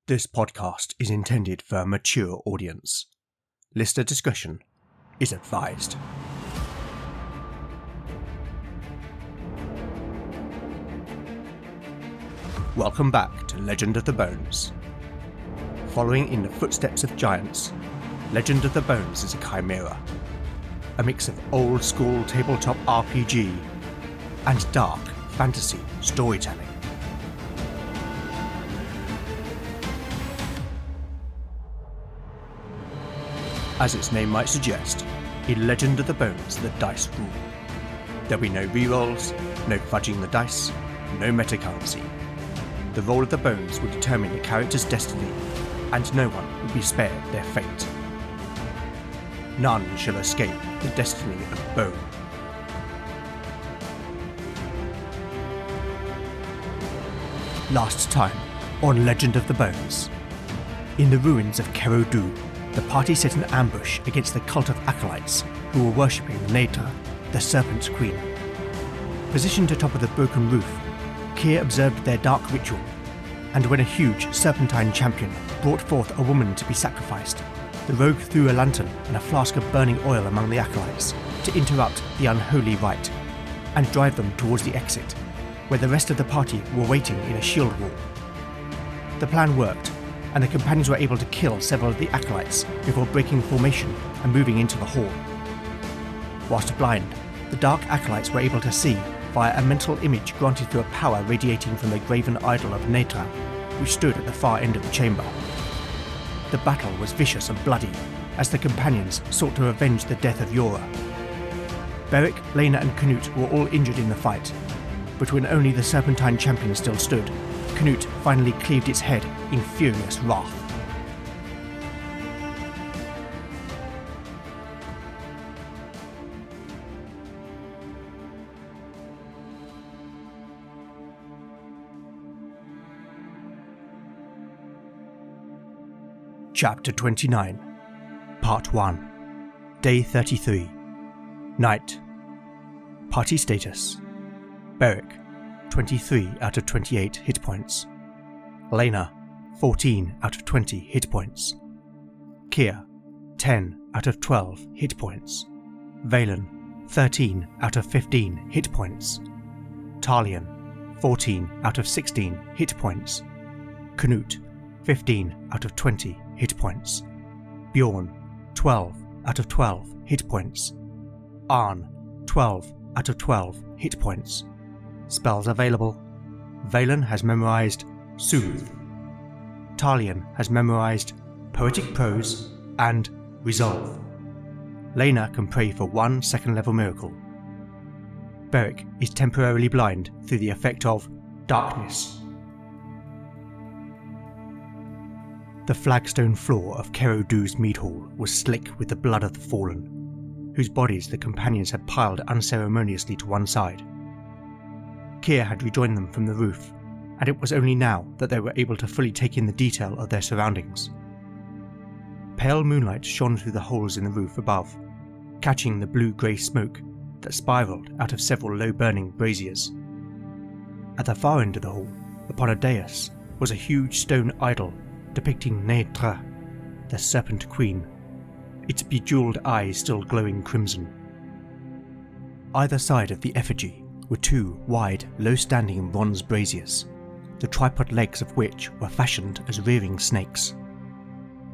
This podcast is intended for a mature audience. Listener discretion is advised. Welcome back to Legend of the Bones. Following in the footsteps of giants, Legend of the Bones is a chimera, a mix of old-school tabletop RPG and dark fantasy storytelling. As its name might suggest, in Legend of the Bones the dice rule. There'll be no rerolls, no fudging the dice, no metacurrency. The roll of the bones will determine the character's destiny, and no one will be spared their fate. None shall escape the destiny of bone. Last time on Legend of the Bones. In the ruins of Kerodu, the party set an ambush against the cult of acolytes who were worshipping Netra, the Serpent Queen. Positioned atop of the broken roof, Keir observed their dark ritual, and when a huge serpentine champion brought forth a woman to be sacrificed, the rogue threw a lantern and a flask of burning oil among the acolytes to interrupt the unholy rite and drive them towards the exit, where the rest of the party were waiting in a shield wall. The plan worked, and the companions were able to kill several of the acolytes before breaking formation and moving into the hall. Whilst blind, the dark acolytes were able to see via a mental image granted through a power radiating from the graven idol of Netra, which stood at the far end of the chamber. The battle was vicious and bloody, as the companions sought to avenge the death of Yora. Beric, Lena and Canute were all injured in the fight, but when only the Serpentine champion still stood, Canute finally cleaved its head in furious wrath. Chapter 29, Part 1, Day 33, Night. Party status: Beric, 23 out of 28 hit points. Lena, 14 out of 20 hit points. Keir, 10 out of 12 hit points. Valen, 13 out of 15 hit points. Talion, 14 out of 16 hit points. Canute, 15 out of 20 hit points. Bjorn, 12 out of 12 hit points. Arn, 12 out of 12 hit points. Spells available: Valen has memorized Soothe. Talion has memorized Poetic Prose and Resolve. Lena can pray for 1 second level miracle. Beric is temporarily blind through the effect of Darkness. The flagstone floor of Kerodu's mead hall was slick with the blood of the fallen, whose bodies the companions had piled unceremoniously to one side. Keir had rejoined them from the roof, and it was only now that they were able to fully take in the detail of their surroundings. Pale moonlight shone through the holes in the roof above, catching the blue-grey smoke that spiralled out of several low-burning braziers. At the far end of the hall, upon a dais, was a huge stone idol depicting Netra, the Serpent Queen, its bejewelled eyes still glowing crimson. Either side of the effigy were 2 wide, low-standing bronze braziers, the tripod legs of which were fashioned as rearing snakes.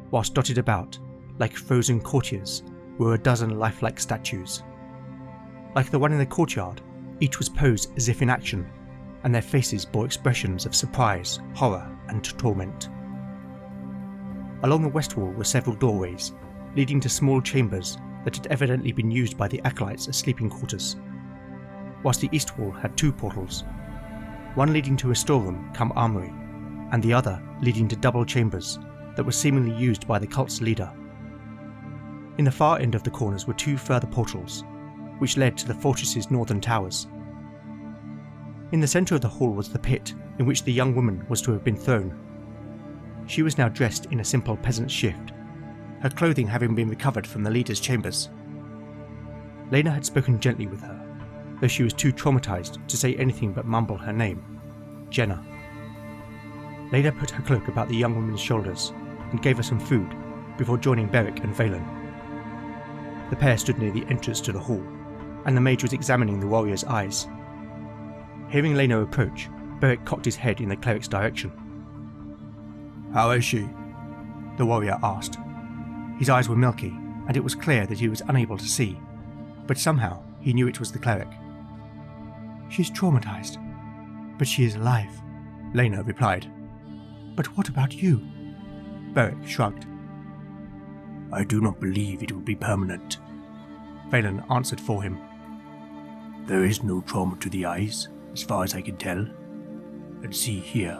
Whilst dotted about, like frozen courtiers, were a dozen lifelike statues. Like the one in the courtyard, each was posed as if in action, and their faces bore expressions of surprise, horror, and torment. Along the west wall were several doorways, leading to small chambers that had evidently been used by the acolytes as sleeping quarters, whilst the east wall had 2 portals, one leading to a storeroom cum armoury, and the other leading to double chambers that were seemingly used by the cult's leader. In the far end of the corners were 2 further portals, which led to the fortress's northern towers. In the centre of the hall was the pit in which the young woman was to have been thrown. She was now dressed in a simple peasant's shift, her clothing having been recovered from the leader's chambers. Lena had spoken gently with her, though she was too traumatized to say anything but mumble her name, Jenna. Lena put her cloak about the young woman's shoulders and gave her some food before joining Beric and Valen. The pair stood near the entrance to the hall, and the mage was examining the warrior's eyes. Hearing Lena approach, Beric cocked his head in the cleric's direction. "How is she?" the warrior asked. His eyes were milky, and it was clear that he was unable to see, but somehow he knew it was the cleric. "She's traumatized, but she is alive," Lena replied. "But what about you?" Beric shrugged. "I do not believe it will be permanent," Valen answered for him. "There is no trauma to the eyes, as far as I can tell. And see here."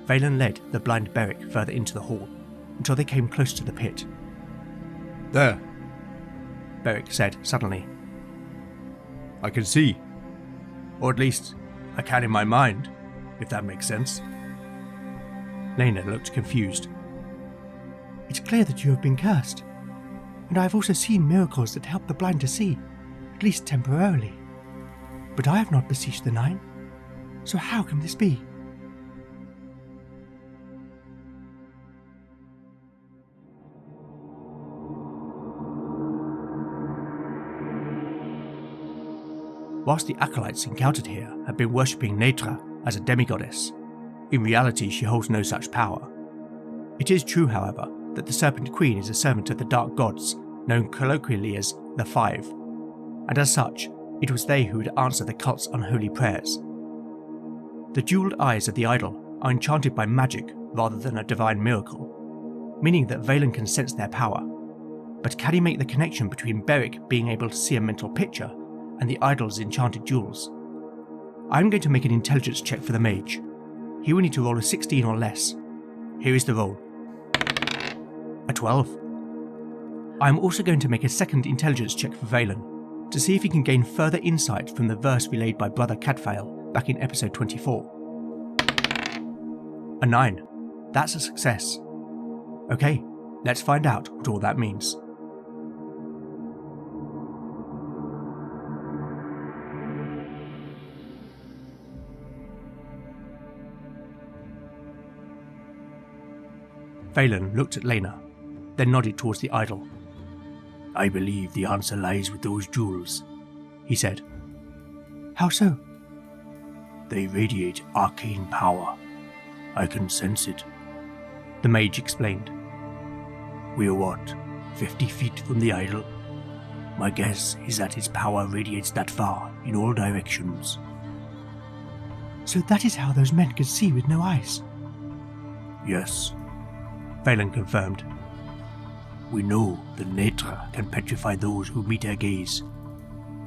Valen led the blind Beric further into the hall, until they came close to the pit. "There," Beric said suddenly. "I can see. Or at least, I can in my mind, if that makes sense." Lena looked confused. "It's clear that you have been cursed, and I have also seen miracles that help the blind to see, at least temporarily. But I have not beseeched the Nine, so how can this be?" Whilst the acolytes encountered here have been worshipping Netra as a demigoddess, in reality she holds no such power. It is true, however, that the Serpent Queen is a servant of the Dark Gods, known colloquially as the Five, and as such, it was they who would answer the cult's unholy prayers. The jewelled eyes of the idol are enchanted by magic rather than a divine miracle, meaning that Valen can sense their power. But can he make the connection between Beric being able to see a mental picture and the idol's enchanted jewels? I'm going to make an intelligence check for the mage. He will need to roll a 16 or less. Here is the roll. A 12. I'm also going to make a second intelligence check for Valen, to see if he can gain further insight from the verse relayed by Brother Cadfael back in episode 24. A 9. That's a success. Okay, let's find out what all that means. Valen looked at Lena, then nodded towards the idol. "I believe the answer lies with those jewels," he said. "How so?" "They radiate arcane power. I can sense it," the mage explained. "We're what, 50 feet from the idol? My guess is that its power radiates that far in all directions." "So that is how those men could see with no eyes?" "Yes," Valen confirmed. "We know that Netra can petrify those who meet her gaze."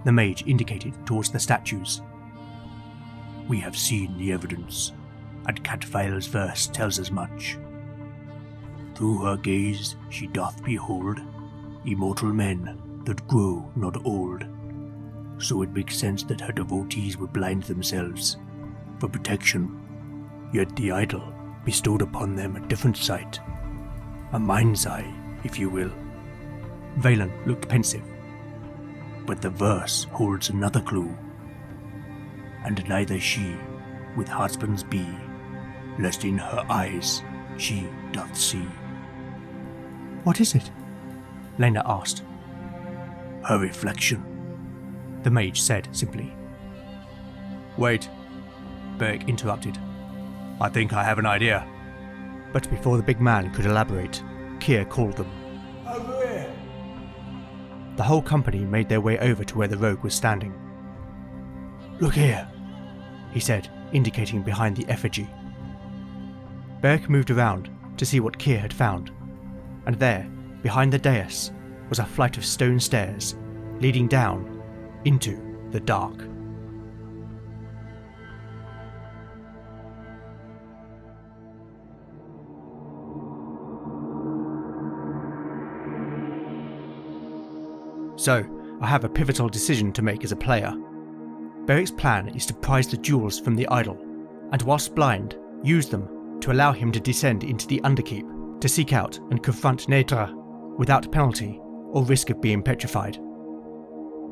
The mage indicated towards the statues. "We have seen the evidence, and Cadfael's verse tells as much. Through her gaze she doth behold immortal men that grow not old. So it makes sense that her devotees would blind themselves for protection. Yet the idol bestowed upon them a different sight. A mind's eye, if you will." Valen looked pensive. "But the verse holds another clue. And neither she, with husbands be, lest in her eyes she doth see." "What is it?" Lena asked. "Her reflection," the mage said simply. "Wait," Beric interrupted. "I think I have an idea." But before the big man could elaborate, Keir called them. "Over here!" The whole company made their way over to where the rogue was standing. "Look here," he said, indicating behind the effigy. Beric moved around to see what Keir had found, and there, behind the dais, was a flight of stone stairs leading down into the dark. So, I have a pivotal decision to make as a player. Beric's plan is to prize the jewels from the idol, and whilst blind, use them to allow him to descend into the Underkeep to seek out and confront Netra without penalty or risk of being petrified.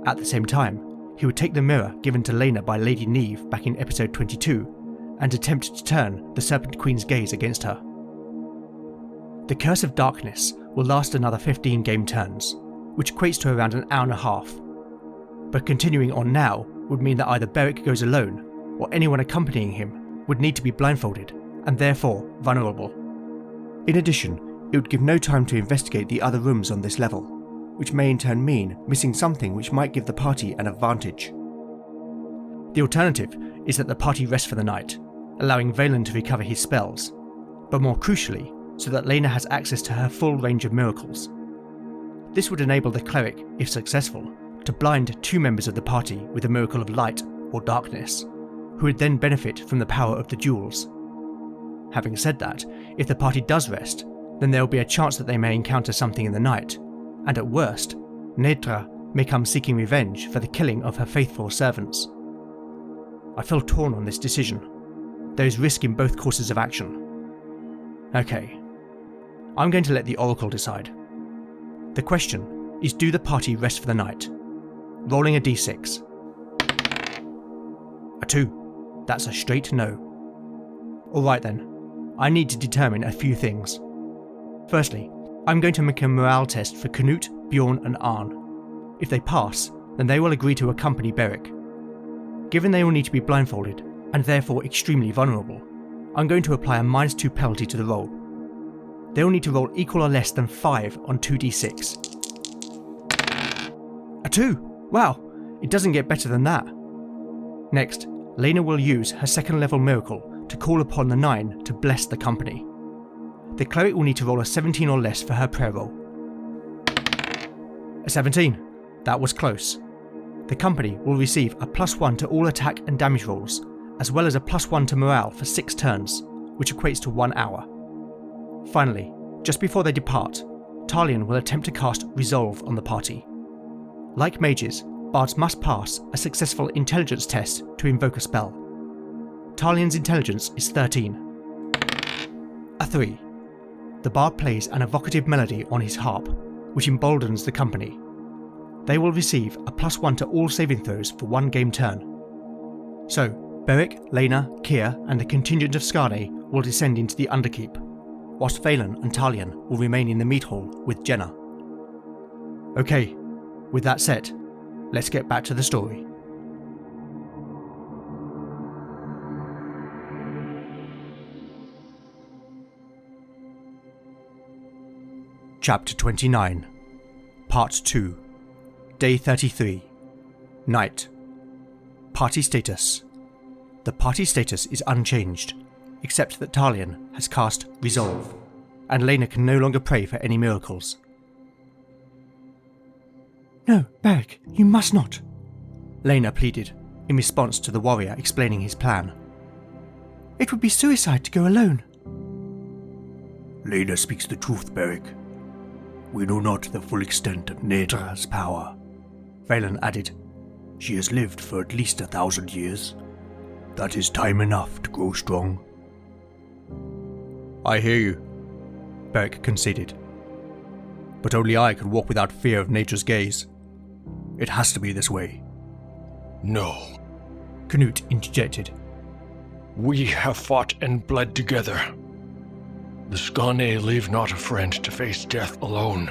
At the same time, he would take the mirror given to Lena by Lady Neve back in episode 22 and attempted to turn the Serpent Queen's gaze against her. The Curse of Darkness will last another 15 game turns, which equates to around an hour and a half, but continuing on now would mean that either Beric goes alone, or anyone accompanying him would need to be blindfolded, and therefore vulnerable. In addition, it would give no time to investigate the other rooms on this level, which may in turn mean missing something which might give the party an advantage. The alternative is that the party rests for the night, allowing Valen to recover his spells, but more crucially, so that Lena has access to her full range of miracles. This would enable the cleric, if successful, to blind 2 members of the party with a miracle of light or darkness, who would then benefit from the power of the jewels. Having said that, if the party does rest, then there will be a chance that they may encounter something in the night, and at worst, Nedra may come seeking revenge for the killing of her faithful servants. I feel torn on this decision. There is risk in both courses of action. Okay, I'm going to let the Oracle decide. The question is, do the party rest for the night? Rolling a d6. A 2. That's a straight no. Alright then, I need to determine a few things. Firstly, I'm going to make a morale test for Canute, Bjorn and Arn. If they pass, then they will agree to accompany Beric. Given they will need to be blindfolded, and therefore extremely vulnerable, I'm going to apply a -2 penalty to the roll. They will need to roll equal or less than 5 on 2d6. A 2! Wow, it doesn't get better than that. Next, Lena will use her 2nd level miracle to call upon the 9 to bless the company. The cleric will need to roll a 17 or less for her prayer roll. A 17. That was close. The company will receive a +1 to all attack and damage rolls, as well as a +1 to morale for 6 turns, which equates to 1 hour. Finally, just before they depart, Talion will attempt to cast Resolve on the party. Like mages, bards must pass a successful intelligence test to invoke a spell. Talion's intelligence is 13. A 3. The bard plays an evocative melody on his harp, which emboldens the company. They will receive a +1 to all saving throws for 1 game turn. So, Beric, Lena, Kier and the contingent of Skarne will descend into the Underkeep, whilst Valen and Talion will remain in the meat hall with Jenna. Okay, with that said, let's get back to the story. Chapter 29, Part 2, Day 33, Night. Party status. The party status is unchanged, except that Talion has cast Resolve, and Lena can no longer pray for any miracles. No, Beric, you must not, Lena pleaded, in response to the warrior explaining his plan. It would be suicide to go alone. Lena speaks the truth, Beric. We know not the full extent of Nedra's power, Valen added. She has lived for at least 1,000 years. That is time enough to grow strong. I hear you, Beric conceded. But only I can walk without fear of nature's gaze. It has to be this way. No, Canute interjected. we have fought and bled together. The Skarne leave not a friend to face death alone.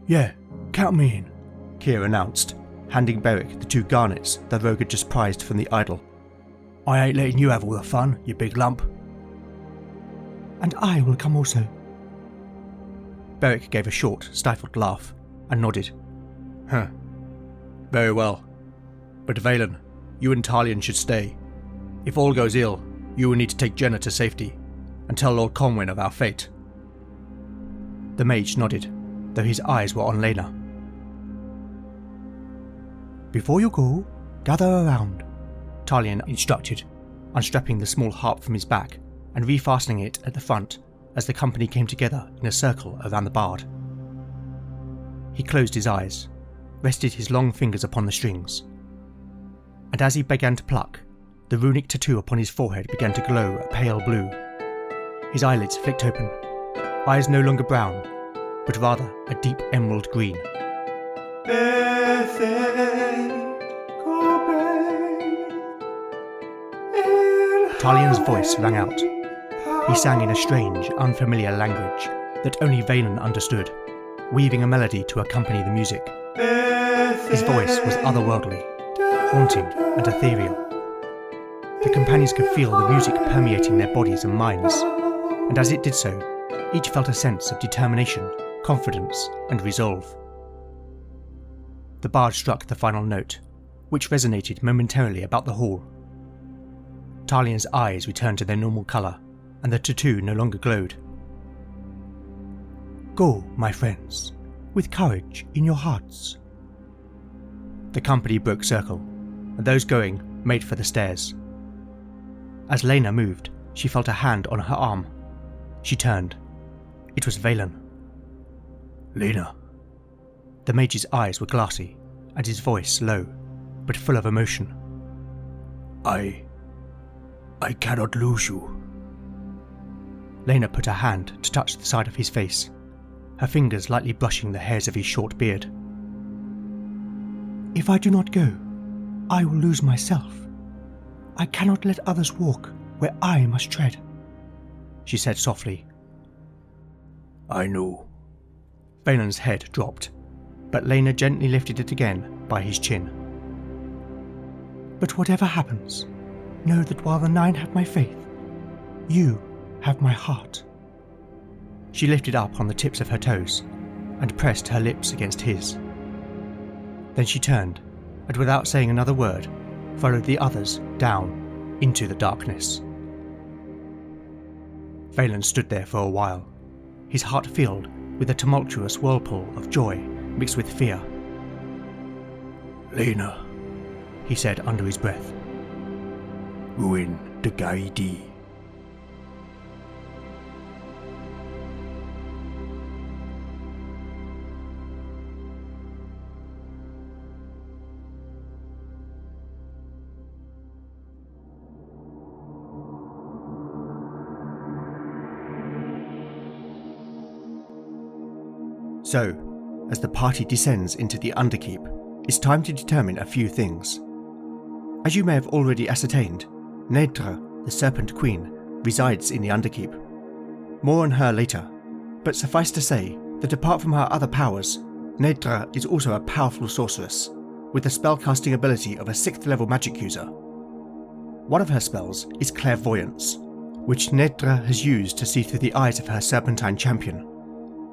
Yeah, count me in, Kier announced, handing Beric the 2 garnets the rogue had just prized from the idol. I ain't letting you have all the fun, you big lump. And I will come also. Beric gave a short, stifled laugh and nodded. Huh. Very well. But Valen, you and Talion should stay. If all goes ill, you will need to take Jenna to safety and tell Lord Conwyn of our fate. The mage nodded, though his eyes were on Lena. Before you go, gather around, Talion instructed, unstrapping the small harp from his back and refastening it at the front as the company came together in a circle around the bard. He closed his eyes, rested his long fingers upon the strings, and as he began to pluck, the runic tattoo upon his forehead began to glow a pale blue. His eyelids flicked open, eyes no longer brown, but rather a deep emerald green. Bethed, Kobe, Talian's voice rang out. He sang in a strange, unfamiliar language that only Valen understood, weaving a melody to accompany the music. His voice was otherworldly, haunting and ethereal. The companions could feel the music permeating their bodies and minds, and as it did so, each felt a sense of determination, confidence, and resolve. The bard struck the final note, which resonated momentarily about the hall. Talian's eyes returned to their normal colour, and the tattoo no longer glowed. "Go, my friends, with courage in your hearts." The company broke circle, and those going made for the stairs. As Lena moved, she felt a hand on her arm. She turned. It was Valen. Lena. The mage's eyes were glassy, and his voice low, but full of emotion. I cannot lose you. Lena put her hand to touch the side of his face, her fingers lightly brushing the hairs of his short beard. "If I do not go, I will lose myself. I cannot let others walk where I must tread," she said softly. I know. Valen's head dropped, but Lena gently lifted it again by his chin. "But whatever happens, know that while the 9 have my faith, you have my heart." She lifted up on the tips of her toes and pressed her lips against his. Then she turned, and without saying another word, followed the others down into the darkness. Valen stood there for a while, his heart filled with a tumultuous whirlpool of joy mixed with fear. Lena, he said under his breath. Ruin the Gaidi. So, as the party descends into the Underkeep, it's time to determine a few things. As you may have already ascertained, Nedra, the Serpent Queen, resides in the Underkeep. More on her later, but suffice to say that apart from her other powers, Nedra is also a powerful sorceress, with the spellcasting ability of a 6th level magic user. One of her spells is Clairvoyance, which Nedra has used to see through the eyes of her serpentine champion,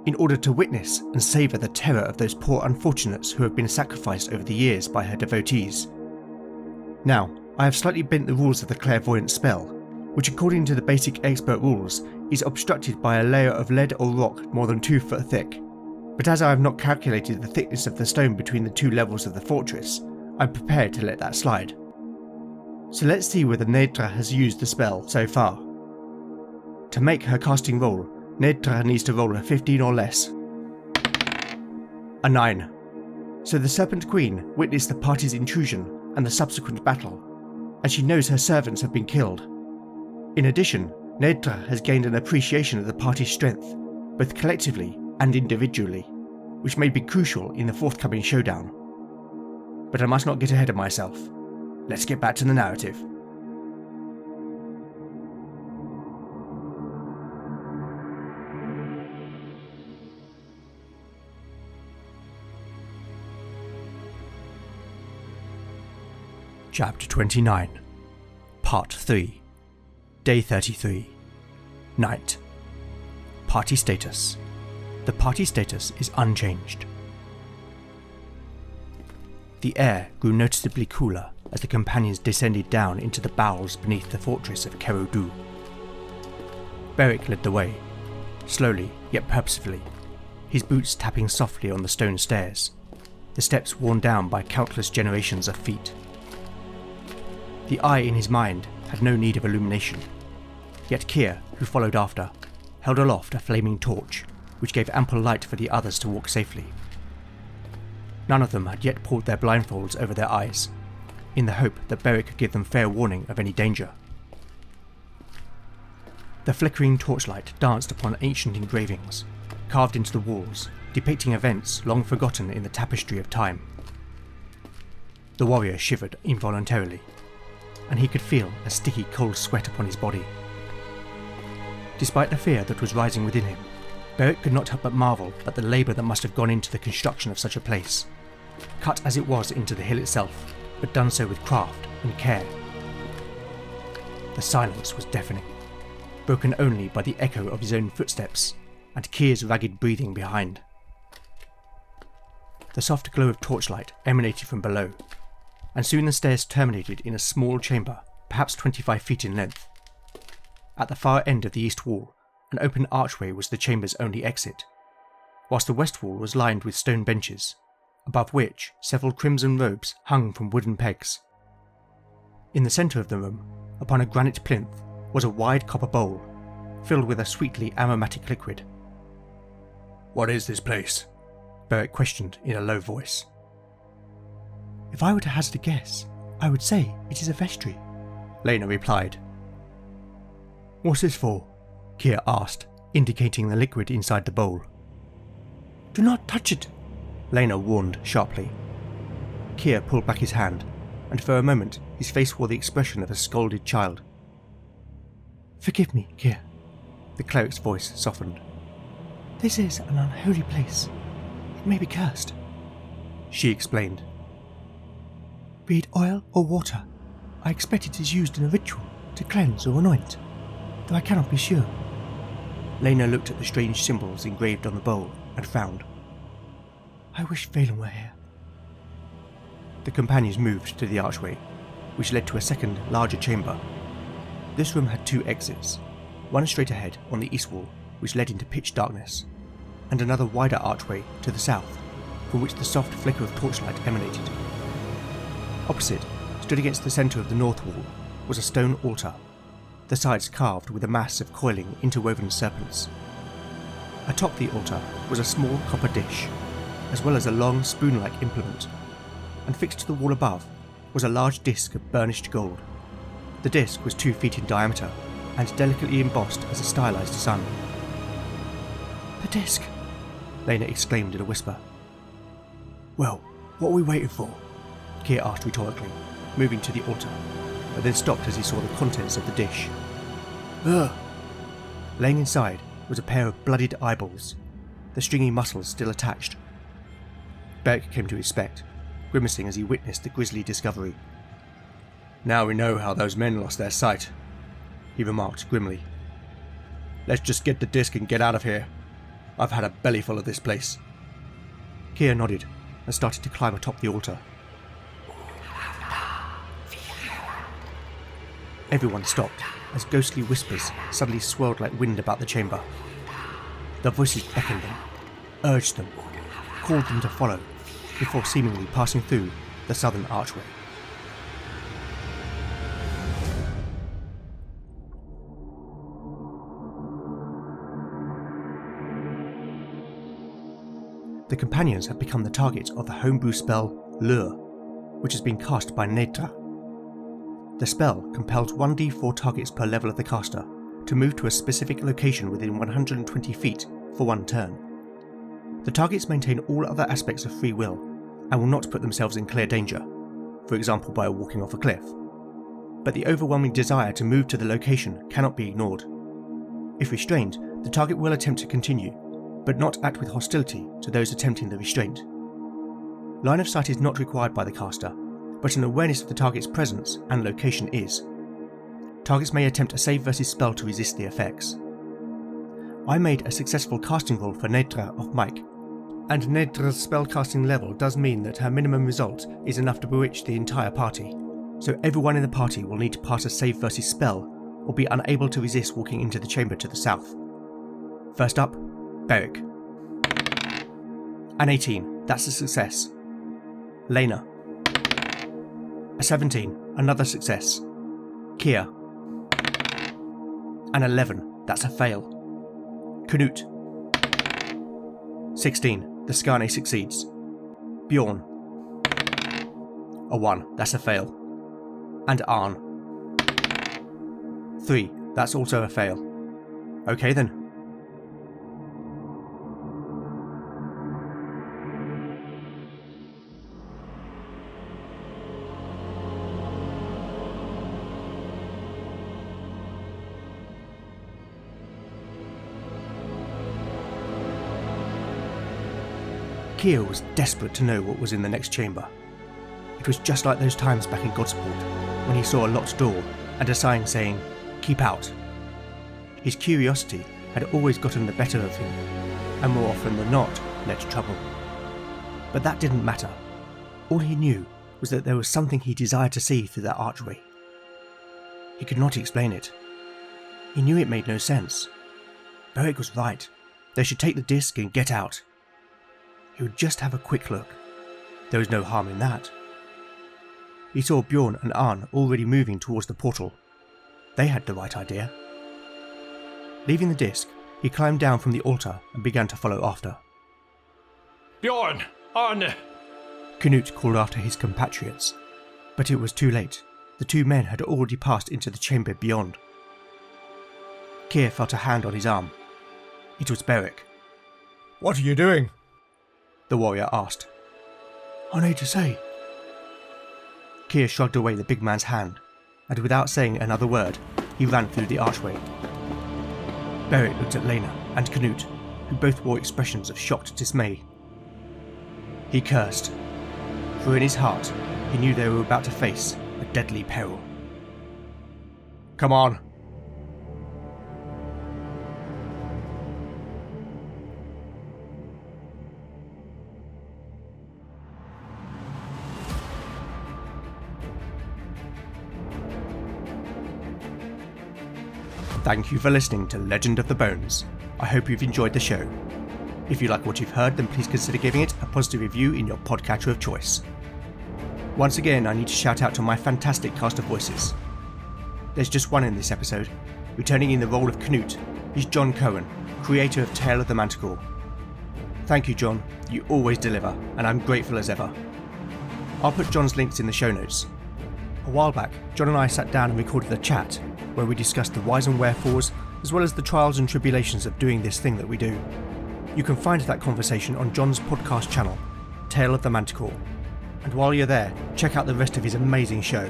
in order to witness and savour the terror of those poor unfortunates who have been sacrificed over the years by her devotees. Now, I have slightly bent the rules of the clairvoyant spell, which according to the basic expert rules is obstructed by a layer of lead or rock more than 2 foot thick, but as I have not calculated the thickness of the stone between the 2 levels of the fortress, I'm prepared to let that slide. So let's see whether Nedra has used the spell so far. To make her casting roll, Nedra needs to roll a 15 or less. A 9. So the Serpent Queen witnessed the party's intrusion and the subsequent battle, and she knows her servants have been killed. In addition, Nedra has gained an appreciation of the party's strength, both collectively and individually, which may be crucial in the forthcoming showdown. But I must not get ahead of myself. Let's get back to the narrative. Chapter 29, Part 3, Day 33, Night. Party status. The party status is unchanged. The air grew noticeably cooler as the companions descended down into the bowels beneath the fortress of Kerodu. Beric led the way, slowly yet purposefully, his boots tapping softly on the stone stairs, the steps worn down by countless generations of feet. The eye in his mind had no need of illumination, yet Kier, who followed after, held aloft a flaming torch, which gave ample light for the others to walk safely. None of them had yet pulled their blindfolds over their eyes, in the hope that Beric could give them fair warning of any danger. The flickering torchlight danced upon ancient engravings, carved into the walls, depicting events long forgotten in the tapestry of time. The warrior shivered involuntarily. and he could feel a sticky cold sweat upon his body. Despite the fear that was rising within him, Beric could not help but marvel at the labour that must have gone into the construction of such a place, cut as it was into the hill itself, but done so with craft and care. The silence was deafening, broken only by the echo of his own footsteps and Kyr's ragged breathing behind. The soft glow of torchlight emanated from below, and soon the stairs terminated in a small chamber, perhaps 25 feet in length. At the far end of the east wall, an open archway was the chamber's only exit, whilst the west wall was lined with stone benches, above which several crimson robes hung from wooden pegs. In the centre of the room, upon a granite plinth, was a wide copper bowl, filled with a sweetly aromatic liquid. What is this place? Beric questioned in a low voice. If I were to hazard a guess, I would say it is a vestry, Lena replied. What's this for? Kyr asked, indicating the liquid inside the bowl. Do not touch it, Lena warned sharply. Kyr pulled back his hand, and for a moment his face wore the expression of a scolded child. Forgive me, Kyr, the cleric's voice softened. This is an unholy place. It may be cursed, she explained. Be it oil or water, I expect it is used in a ritual to cleanse or anoint, though I cannot be sure. Lena looked at the strange symbols engraved on the bowl and frowned. I wish Valen were here. The companions moved to the archway, which led to a second, larger chamber. This room had two exits, one straight ahead on the east wall, which led into pitch darkness, and another wider archway to the south, from which the soft flicker of torchlight emanated. Opposite, stood against the centre of the north wall, was a stone altar, the sides carved with a mass of coiling, interwoven serpents. Atop the altar was a small copper dish, as well as a long spoon-like implement, and fixed to the wall above was a large disc of burnished gold. The disc was 2 feet in diameter, and delicately embossed as a stylized sun. The disc! Lena exclaimed in a whisper. Well, what are we waiting for? Kyr asked rhetorically, moving to the altar, but then stopped as he saw the contents of the dish. Ugh! Laying inside was a pair of blooded eyeballs, the stringy muscles still attached. Beric came to inspect, grimacing as he witnessed the grisly discovery. Now we know how those men lost their sight, he remarked grimly. Let's just get the disc and get out of here. I've had a bellyful of this place. Kyr nodded and started to climb atop the altar. Everyone stopped as ghostly whispers suddenly swirled like wind about the chamber. The voices beckoned them, urged them, called them to follow, before seemingly passing through the southern archway. The companions have become the target of the homebrew spell Lure, which has been cast by Nedra. The spell compels 1d4 targets per level of the caster to move to a specific location within 120 feet for one turn. The targets maintain all other aspects of free will and will not put themselves in clear danger, for example by walking off a cliff. But the overwhelming desire to move to the location cannot be ignored. If restrained, the target will attempt to continue, but not act with hostility to those attempting the restraint. Line of sight is not required by the caster, but an awareness of the target's presence and location is. Targets may attempt a save versus spell to resist the effects. I made a successful casting roll for Nedra off mic, and Nedra's spellcasting level does mean that her minimum result is enough to bewitch the entire party, so everyone in the party will need to pass a save versus spell or be unable to resist walking into the chamber to the south. First up, Beric. An 18, that's a success. Lena. A 17, another success. Kyr. An 11, that's a fail. Knut. 16, the Skane succeeds. Bjorn. A 1, that's a fail. And Arn. 3, that's also a fail. Okay then. Keir was desperate to know what was in the next chamber. It was just like those times back in Godsport, when he saw a locked door and a sign saying, "Keep out." His curiosity had always gotten the better of him, and more often than not led to trouble. But that didn't matter. All he knew was that there was something he desired to see through that archway. He could not explain it. He knew it made no sense. Beric was right. They should take the disc and get out. He would just have a quick look. There was no harm in that. He saw Bjorn and Arn already moving towards the portal. They had the right idea. Leaving the disc, he climbed down from the altar and began to follow after. Bjorn! Arne! Canute called after his compatriots, but it was too late. The two men had already passed into the chamber beyond. Keir felt a hand on his arm. It was Beric. What are you doing? The warrior asked. I need to say. Keir shrugged away the big man's hand, and without saying another word, he ran through the archway. Beric looked at Lena and Canute, who both wore expressions of shocked dismay. He cursed, for in his heart he knew they were about to face a deadly peril. Come on. Thank you for listening to Legend of the Bones. I hope you've enjoyed the show. If you like what you've heard, then please consider giving it a positive review in your podcatcher of choice. Once again, I need to shout out to my fantastic cast of voices. There's just one in this episode. Returning in the role of Canute, he's John Cohen, creator of Tale of the Manticore. Thank you, John. You always deliver, and I'm grateful as ever. I'll put John's links in the show notes. A while back, John and I sat down and recorded a chat where we discussed the whys and wherefores, as well as the trials and tribulations of doing this thing that we do. You can find that conversation on John's podcast channel, Tale of the Manticore, and while you're there, check out the rest of his amazing show.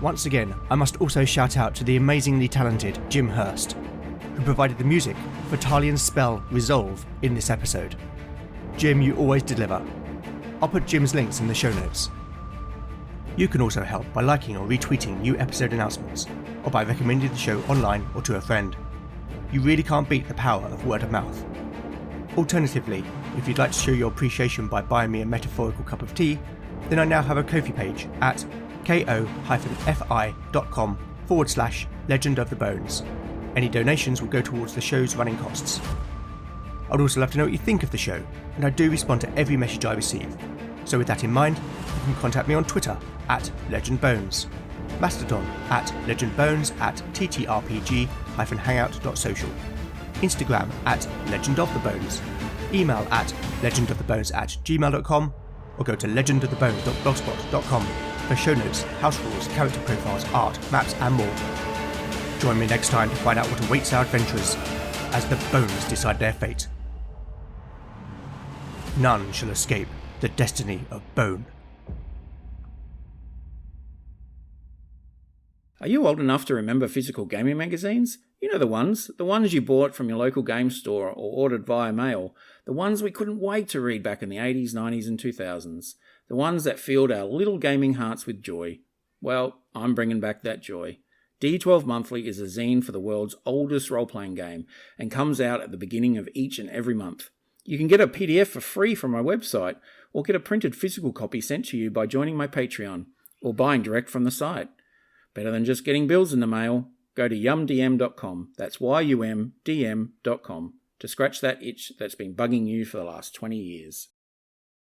Once again, I must also shout out to the amazingly talented Jim Hurst, who provided the music for Talian's spell Resolve in this episode. Jim, you always deliver. I'll put Jim's links in the show notes. You can also help by liking or retweeting new episode announcements, or by recommending the show online or to a friend. You really can't beat the power of word of mouth. Alternatively, if you'd like to show your appreciation by buying me a metaphorical cup of tea, then I now have a Ko-fi page at ko-fi.com/Legend of the Bones. Any donations will go towards the show's running costs. I'd also love to know what you think of the show, and I do respond to every message I receive. So with that in mind, you can contact me on Twitter at LegendBones, Mastodon at LegendBones at ttrpg-hangout.social, Instagram at LegendOfTheBones, email at legendofthebones@gmail.com, or go to legendofthebones.blogspot.com for show notes, house rules, character profiles, art, maps and more. Join me next time to find out what awaits our adventurers as the bones decide their fate. None shall escape the destiny of bone. Are you old enough to remember physical gaming magazines? You know the ones you bought from your local game store or ordered via mail, the ones we couldn't wait to read back in the 80s, 90s and 2000s, the ones that filled our little gaming hearts with joy. Well, I'm bringing back that joy. D12 Monthly is a zine for the world's oldest role-playing game and comes out at the beginning of each and every month. You can get a PDF for free from my website, or get a printed physical copy sent to you by joining my Patreon, or buying direct from the site. Better than just getting bills in the mail, go to yumdm.com, that's yumdm.com, to scratch that itch that's been bugging you for the last 20 years.